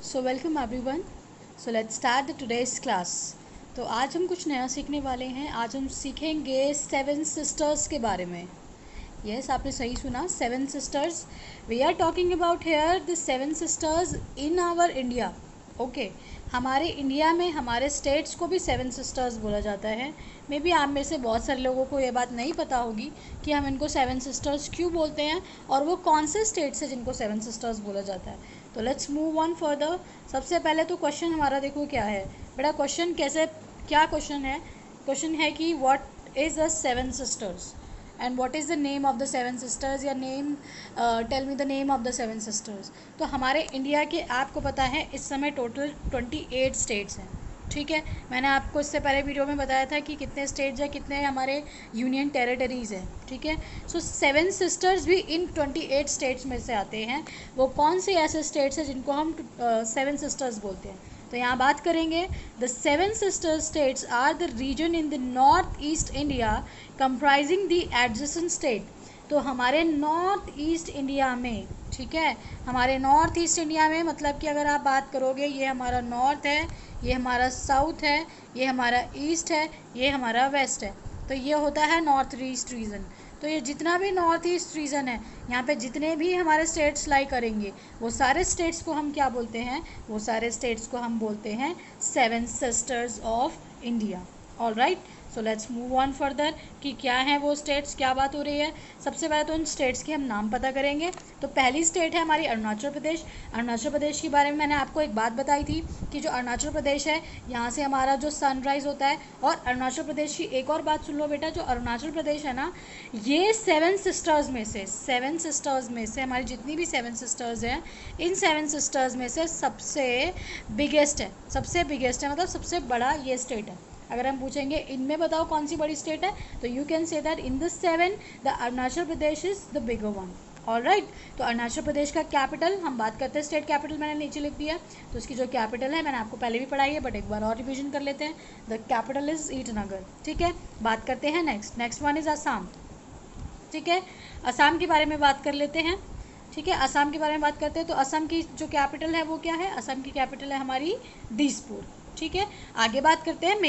So welcome everyone. So let's start the today's class. तो आज हम कुछ नया सीखने वाले हैं। आज हम सीखेंगे सेवन सिस्टर्स के बारे में। यस, आपने सही सुना, seven sisters. We are talking about here the seven sisters in our India. Okay, हमारे इंडिया में हमारे स्टेट्स को भी सेवन सिस्टर्स बोला जाता है। मे बी आप में से बहुत सारे लोगों को ये बात नहीं पता होगी कि हम इनको सेवन सिस्टर्स क्यों बोलते हैं और वो कौन से स्टेट्स हैं जिनको सेवन सिस्टर्स बोला जाता है। तो लेट्स मूव ऑन फर्दर। सबसे पहले तो क्वेश्चन हमारा देखो क्या है बेटा। क्वेश्चन क्या क्वेश्चन है? क्वेश्चन है कि what is the seven sisters and what is the name of the seven sisters, या name tell me the name of the seven sisters. तो हमारे इंडिया के आपको पता है इस समय टोटल 28 स्टेट्स हैं। ठीक है, मैंने आपको इससे पहले वीडियो में बताया था कि कितने स्टेट्स हैं, कितने हमारे यूनियन टेरिटरीज़ हैं। ठीक है, सो सेवन सिस्टर्स भी इन 28 स्टेट्स में से आते हैं। वो कौन से ऐसे स्टेट्स हैं जिनको हम सेवन सिस्टर्स बोलते हैं? तो यहाँ बात करेंगे, the seven sister states are the region in the north east India comprising the adjacent state. तो हमारे नॉर्थ ईस्ट इंडिया में, ठीक है, हमारे नॉर्थ ईस्ट इंडिया में मतलब कि अगर आप बात करोगे, ये हमारा नॉर्थ है, ये हमारा साउथ है, ये हमारा ईस्ट है, ये हमारा वेस्ट है। तो ये होता है नॉर्थ ईस्ट रीजन। तो ये जितना भी नॉर्थ ईस्ट रीजन है, यहाँ पे जितने भी हमारे स्टेट्स लाई करेंगे, वो सारे स्टेट्स को हम क्या बोलते हैं? वो सारे स्टेट्स को हम बोलते हैं seven sisters of India. All right, so let's move on further कि क्या है वो स्टेट्स, क्या बात हो रही है। सबसे पहले तो उन स्टेट्स के हम नाम पता करेंगे। तो पहली स्टेट है हमारी अरुणाचल प्रदेश। अरुणाचल प्रदेश के बारे में मैंने आपको एक बात बताई थी कि जो अरुणाचल प्रदेश है, यहाँ से हमारा जो सनराइज़ होता है। और अरुणाचल प्रदेश की एक और बात सुन लो बेटा, जो अरुणाचल प्रदेश है ना, ये सेवन सिस्टर्स में से हमारी जितनी भी सेवन सिस्टर्स हैं, इन सेवन सिस्टर्स में से सबसे बिगेस्ट है मतलब सबसे बड़ा ये स्टेट है। अगर हम पूछेंगे इनमें बताओ कौन सी बड़ी स्टेट है, तो you can say that in the seven the Arunachal Pradesh is the bigger one. All right, तो अरुणाचल प्रदेश का कैपिटल, हम बात करते हैं स्टेट कैपिटल, मैंने नीचे लिख दिया। तो उसकी जो कैपिटल है मैंने आपको पहले भी पढ़ाई है, बट एक बार और रिविजन कर लेते हैं। The capital is Itanagar. ठीक है, बात करते हैं नेक्स्ट वन इज असम। ठीक है, असम के बारे में बात कर लेते हैं। ठीक है, असम के बारे में बात करते हैं। तो असम की जो कैपिटल है वो क्या है? असम की कैपिटल है हमारी दिसपुर। ठीक है, आगे बात करते हैं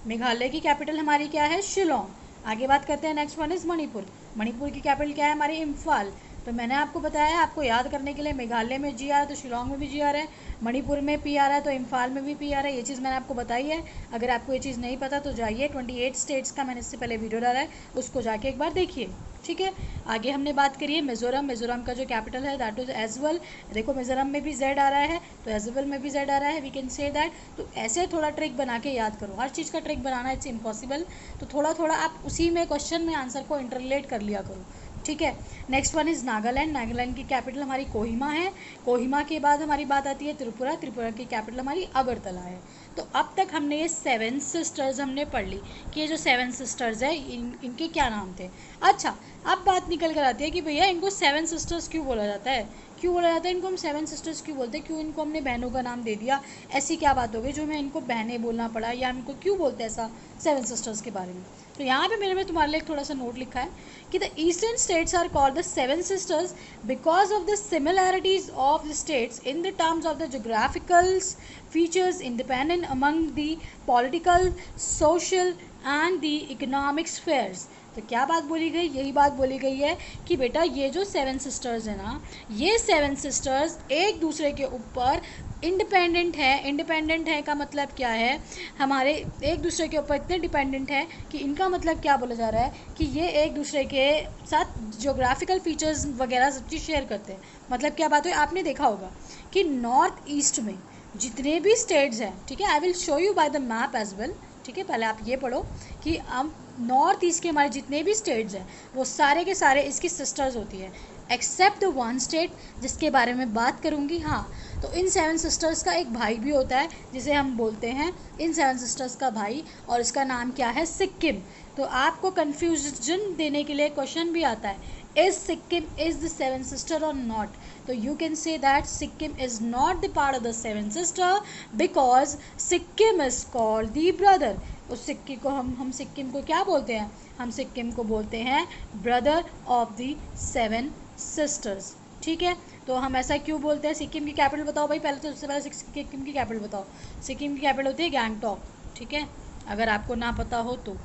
मेघालय की कैपिटल हमारी क्या है? शिलोंग। आगे बात करते हैं, नेक्स्ट वन इज मणिपुर की कैपिटल क्या है हमारी? इम्फाल। तो मैंने आपको बताया आपको याद करने के लिए, मेघालय में जी आ रहा है तो शिलोंग में भी जी आ रहा है, मणिपुर में पी आ रहा है तो इम्फाल में भी पी आ रहा है। ये चीज़ मैंने आपको बताई है। अगर आपको ये चीज़ नहीं पता तो जाइए 28 स्टेट्स का मैंने इससे पहले वीडियो डाला है, उसको जाके एक बार देखिए। ठीक है, आगे हमने बात करी है मिज़ोरम का जो कैपिटल है दैट इज एजवल। देखो मिज़ोरम में भी जेड आ रहा है तो एजवल में भी जेड आ रहा है, वी कैन से दैट। तो ऐसे थोड़ा ट्रिक बना के याद करो, हर चीज़ का ट्रिक बनाना इट्स इम्पॉसिबल। तो थोड़ा थोड़ा आप उसी में क्वेश्चन में आंसर को इंटरलेट कर लिया करो। ठीक है, नेक्स्ट वन इज़ नागालैंड की कैपिटल हमारी कोहिमा है। कोहिमा के बाद हमारी बात आती है त्रिपुरा की कैपिटल हमारी अगरतला है। तो अब तक हमने ये सेवन सिस्टर्स हमने पढ़ ली कि ये जो सेवन सिस्टर्स है इनके क्या नाम थे। अच्छा, अब बात निकल कर आती है कि भैया इनको सेवन सिस्टर्स क्यों बोला जाता है? इनको हम सेवन सिस्टर्स क्यों बोलते हैं? क्यों इनको हमने बहनों का नाम दे दिया? ऐसी क्या बात हो गई जो हमें इनको बहनें बोलना पड़ा, या हम इनको क्यों बोलते हैं ऐसा सेवन सिस्टर्स के बारे में? तो यहाँ पे मेरे में तुम्हारे लिए एक थोड़ा सा नोट लिखा है कि the eastern states are called the seven sisters because of the similarities of the states in the terms of the geographical features independent among the political, social and the economic spheres. तो क्या बात बोली गई? यही बात बोली गई है कि बेटा ये जो सेवन सिस्टर्स है ना, ये सेवन सिस्टर्स एक दूसरे के ऊपर इंडिपेंडेंट है का मतलब क्या है? हमारे एक दूसरे के ऊपर इतने डिपेंडेंट है कि इनका मतलब क्या बोला जा रहा है कि ये एक दूसरे के साथ ज्योग्राफिकल फीचर्स वगैरह सब चीज़ शेयर करते हैं। मतलब क्या बात है? आपने देखा होगा कि नॉर्थ ईस्ट में जितने भी स्टेट्स हैं, ठीक है, I will show you by the map as well. ठीक है, पहले आप ये पढ़ो कि हम नॉर्थ ईस्ट के हमारे जितने भी स्टेट्स हैं वो सारे के सारे इसकी सिस्टर्स होती है, एक्सेप्ट द वन स्टेट जिसके बारे में बात करूँगी। हाँ, तो इन सेवन सिस्टर्स का एक भाई भी होता है जिसे हम बोलते हैं इन सेवन सिस्टर्स का भाई, और इसका नाम क्या है? सिक्किम। तो आपको कन्फ्यूजन देने के लिए क्वेश्चन भी आता है, is Sikkim is the seven sister और नॉट? तो you can say that Sikkim is not the part of the seven sister because Sikkim is called the brother. उस सिक्किम को हम सिक्किम को क्या बोलते हैं? हम सिक्किम को बोलते हैं brother of the seven sisters. ठीक है, तो हम ऐसा क्यों बोलते हैं? सिक्किम की कैपिटल बताओ भाई, पहले तो सबसे पहले सिक्किम की कैपिटल बताओ। सिक्किम की कैपिटल होती है गैंगटॉक, ठीक है। अगर आपको ना पता हो तो,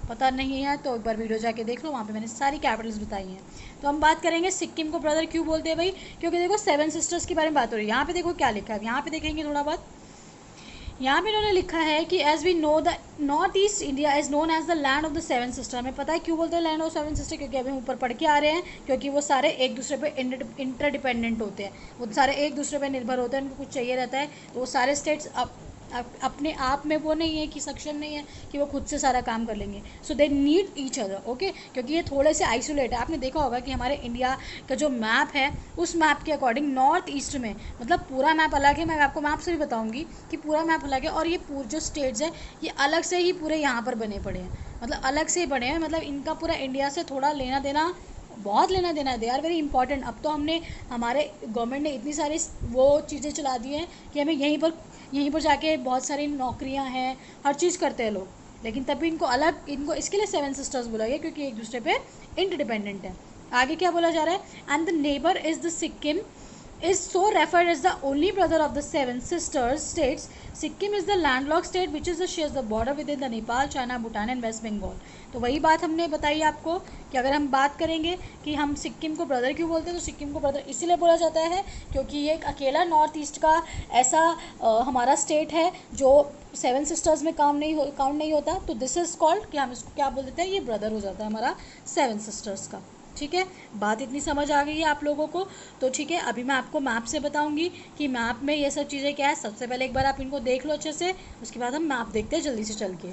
पता नहीं है तो एक बार वीडियो जाके देख लो, वहाँ पे मैंने सारी कैपिटल्स बताई हैं। तो हम बात करेंगे सिक्किम को ब्रदर क्यों बोलते हैं भाई, क्योंकि देखो 7 सिस्टर्स के बारे में बात हो रही है। यहाँ पे देखो क्या लिखा है, यहाँ पे देखेंगे थोड़ा बहुत। यहाँ पे इन्होंने लिखा है कि as we know the north east India is known as the land of the 7 sister. हमें पता है क्यों बोलते हैं लैंड ऑफ 7 सिस्टर, क्योंकि अभी हम ऊपर पढ़ के आ रहे हैं, क्योंकि वो सारे एक दूसरे पे इंटरडिपेंडेंट होते हैं, वो सारे एक दूसरे पे निर्भर होते हैं, उनको कुछ चाहिए रहता है, तो वो सारे स्टेट्स अपने आप में वो नहीं है कि सक्षम नहीं है कि वो खुद से सारा काम कर लेंगे। So they need each other, okay. क्योंकि ये थोड़े से आइसोलेट है। आपने देखा होगा कि हमारे इंडिया का जो मैप है, उस मैप के अकॉर्डिंग नॉर्थ ईस्ट में, मतलब पूरा मैप अलग है, मैं आपको मैप से भी बताऊंगी कि पूरा मैप अलग है, और ये पूरे जो स्टेट्स हैं ये अलग से ही पूरे यहाँ पर बने पड़े हैं, मतलब अलग से ही बने हैं, मतलब इनका पूरा इंडिया से थोड़ा लेना देना, बहुत लेना देना है। They are very important. अब तो हमने, हमारे गवर्नमेंट ने इतनी सारी वो चीज़ें चला दी हैं कि हमें यहीं पर जाके बहुत सारी नौकरियां हैं, हर चीज़ करते हैं लोग, लेकिन तभी इनको अलग, इनको इसके लिए 7 सिस्टर्स बोला गया, क्योंकि एक दूसरे पे इंटरडिपेंडेंट है। आगे क्या बोला जा रहा है? And the neighbour is the Sikkim is so referred as the only brother of the 7 sisters states. Sikkim is the landlocked state which is shares the border within the Nepal, China, Bhutan and West Bengal. तो वही बात हमने बताई आपको कि अगर हम बात करेंगे कि हम सिक्किम को ब्रदर क्यों बोलते हैं, तो सिक्किम को ब्रदर इसीलिए बोला जाता है क्योंकि ये एक अकेला नॉर्थ ईस्ट का ऐसा हमारा स्टेट है जो 7 सिस्टर्स में काउंट नहीं होता। तो दिस इज़ कॉल्ड कि हम इसको क्या बोल देते हैं, ये ब्रदर हो जाता है हमारा 7 सिस्टर्स का। ठीक है, बात इतनी समझ आ गई है आप लोगों को? तो ठीक है, अभी मैं आपको मैप से बताऊंगी कि मैप में ये सब चीज़ें क्या है। सबसे पहले एक बार आप इनको देख लो अच्छे से, उसके बाद हम मैप देखते हैं जल्दी से चल के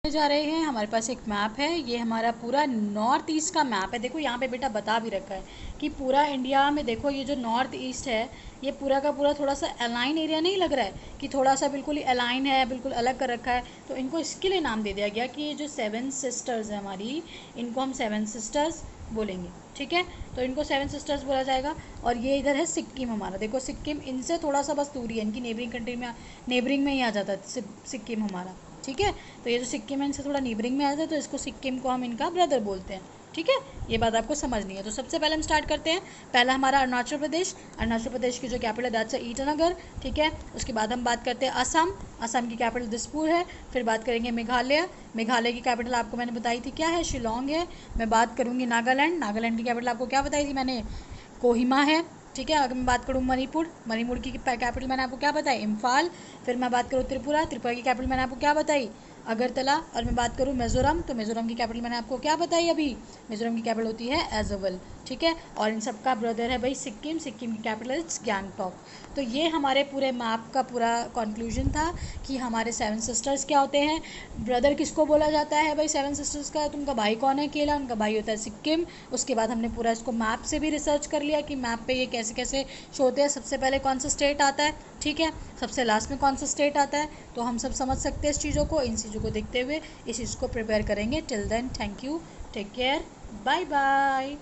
जा रहे हैं। हमारे पास एक मैप है, ये हमारा पूरा नॉर्थ ईस्ट का मैप है। देखो यहाँ पे बेटा बता भी रखा है कि पूरा इंडिया में देखो ये जो नॉर्थ ईस्ट है, ये पूरा का पूरा थोड़ा सा अलाइन एरिया नहीं लग रहा है कि थोड़ा सा बिल्कुल ही अलाइन है, बिल्कुल अलग कर रखा है। तो इनको इसके लिए नाम दे दिया गया कि ये जो 7 सिस्टर्स है हमारी, इनको हम 7 सिस्टर्स बोलेंगे। ठीक है, तो इनको 7 सिस्टर्स बोला जाएगा। और ये इधर है सिक्किम हमारा, देखो सिक्किम इनसे थोड़ा सा बस दूरी है, इनकी नेबरिंग कंट्री में, नेबरिंग में ही आ जाता है सिक्किम हमारा। ठीक है, तो ये जो सिक्किम है इनसे थोड़ा नेबरिंग में आ जाता है, तो इसको सिक्किम को हम इनका ब्रदर बोलते हैं। ठीक है, ये बात आपको समझनी है। तो सबसे पहले हम स्टार्ट करते हैं। पहला हमारा अरुणाचल प्रदेश। अरुणाचल प्रदेश की जो कैपिटल है दैट्स ईटानगर। ठीक है, उसके बाद हम बात करते हैं असम। असम की कैपिटल दिसपुर है। फिर बात करेंगे मेघालय। मेघालय की कैपिटल आपको मैंने बताई थी क्या है, शिलोंग है। मैं बात करूँगी नागालैंड। नागालैंड की कैपिटल आपको क्या बताई थी मैंने, कोहिमा है। ठीक है, अगर मैं बात करूँ मणिपुर, मणिपुर की कैपिटल मैंने आपको क्या बताई, इम्फाल। फिर मैं बात करूँ त्रिपुरा, त्रिपुरा की कैपिटल मैंने आपको क्या बताई, अगरतला। और मैं बात करूँ मिज़ोरम, तो मिज़ोरम की कैपिटल मैंने आपको क्या बताई अभी, मिज़ोरम की कैपिटल होती है एजोवल। ठीक है, और इन सब का ब्रदर है भाई सिक्किम। सिक्किम की कैपिटल इज गैंगटॉक। तो ये हमारे पूरे मैप का पूरा कंक्लूजन था कि हमारे 7 सिस्टर्स क्या होते हैं, ब्रदर किसको बोला जाता है भाई 7 सिस्टर्स का। तो उनका भाई कौन है अकेला, उनका भाई होता है सिक्किम। उसके बाद हमने पूरा इसको मैप से भी रिसर्च कर लिया कि मैप पे ये कैसे कैसे शो होते हैं, सबसे पहले कौन सा स्टेट आता है, ठीक है, सबसे लास्ट में कौन सा स्टेट आता है। तो हम सब समझ सकते हैं इस चीज़ों को, इन चीज़ों को देखते हुए इस चीज़ को प्रिपेयर करेंगे। Till then thank you, take care, bye bye.